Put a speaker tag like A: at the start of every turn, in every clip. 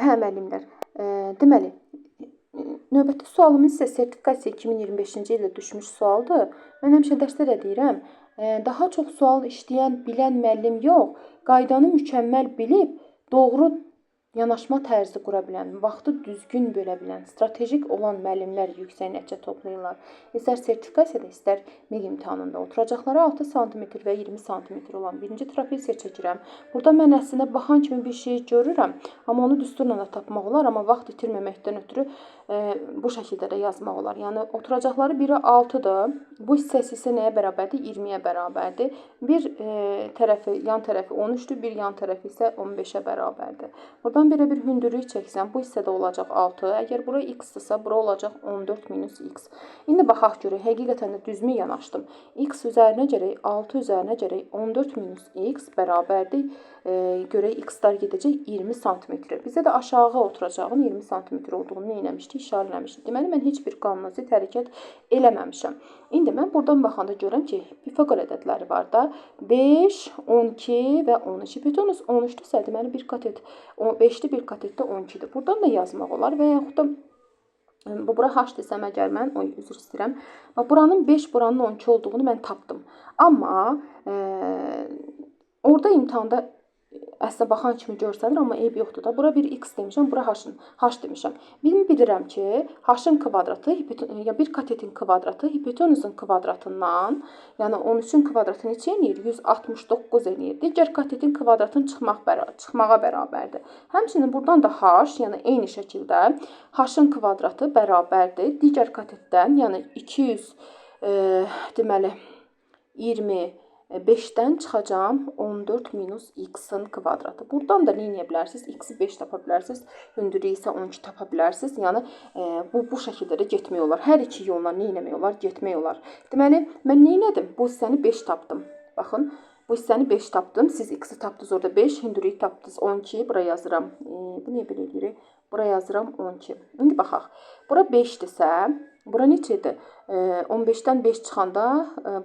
A: Hə, müəllimlər. Deməli, növbəti sualımız isə sertifikasiya 2025-ci ildə düşmüş sualdır. Mən həmişə dərsdə də deyirəm, daha çox sual işləyən, bilən müəllim yox, qaydanı mükəmməl bilib, doğru yanaşma tərzi qura bilən, vaxtı düzgün bölə bilən, strateji olan müəllimlər yüksək nəticə toplayırlar. İstər sertifikasiyada, istər MİQ imtahanında oturacaqları 6 sm və 20 sm olan birinci trapesiya çəkirəm. Burada mən əslində baxan kimi bir şey görürəm, amma onu düsturla da tapmaq olar, amma vaxt itirməməkdən ötürü bu şəkildə də yazmaq olar. Yəni oturacaqları biri 6-dır. Bu hissəsi isə nəyə bərabərdir? 20-yə bərabərdir. Bir tərəfi, yan tərəfi 13-dür, bir yan tərəfi isə 15-ə bərabərdir. Buradan belə bir hündürlük çəksəm, bu hissədə olacaq 6. Əgər bura x-dırsa, bura olacaq 14 minus x. İndi baxaq görək, həqiqətən də düzmü yanaşdım? X üzərinə gərək 6 üzərinə gərək 14 minus x bərabərdir. Görək x-dar gedəcək 20 sm. Bizə də aşağı oturacağın 20 sm olduğunu nə eləmişdik? İşarələmişdik. Deməli, mən heç bir qanuna zid hərəkət eləməmişəm. İndi mən buradan baxanda görürəm ki, Pifaqor ədədləri var da. 5, 12 və 13. Hipotenuz 13-dürsə, deməli, bir katet 5-dir, bir katetdə 12-dir. Buradan da yazmaq olar və yaxud da bura h desəm əgər mən, üzr istəyirəm. Buranın 5, buranın 12 olduğunu mən tapdım. Amma orada imtahanda əslində baxan kimi görsənir, amma eyb yoxdur da. Bura bir x demişəm, bura h demişəm. Bilirəm ki, h-ın kvadratı, bir katetin kvadratı hipotenuzun kvadratından, yəni 13-ün kvadratı neçə eləyir? 169 eləyir. Digər katetin kvadratının çıxmağa bərabərdir. Həmçinin buradan da h, yəni eyni şəkildə h-ın kvadratı bərabərdir. Digər katetdən, yəni 200, deməli, 25-dən çıxacam 14 minus x-in kvadratı. Buradan da nə edə bilərsiniz? X-i 5 tapa bilərsiniz, hündürlüyü isə 12 tapa bilərsiniz. Yəni, bu şəkildə də getmək olar. Hər iki yolla nə etmək olar? Getmək olar. Deməli, mən nə elədim? Bu hissəni 5 tapdım. Baxın, bu hissəni 5 tapdım. Siz x-i tapdınız orada 5, hündürlüyü tapdınız 12. Bura yazıram. Bu niyə belə edirik? Bura yazıram 12. İndi baxaq. Bura 5-dirsə, bura neçədir? 15-dən 5 çıxanda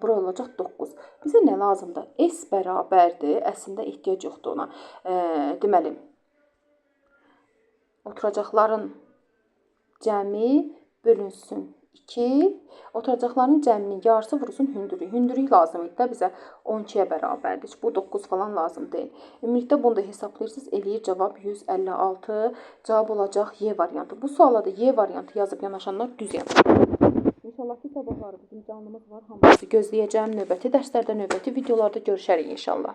A: bura olacaq 9. Bizə nə lazımdır? S bərabərdir. Əslində ehtiyac yoxdur ona. Deməli, oturacaqların cəmi bölünsün 2. Oturacaqların cəminin yarısı vurulsun hündürlük. Hündürlük lazım idi də bizə 12-yə bərabərdir. Bu 9 falan lazım deyil. Ümumilikdə bunu da hesablayırsınız. Eləyir cavab 156. Cavab olacaq Y variantı. Bu suala da Y variantı yazıb yanaşanlar düz yazır. İnşallah ki, sabahları bizim canlımız var. Hamısı gözləyəcəm. Növbəti dərslərdə, növbəti videolarda görüşərik inşallah.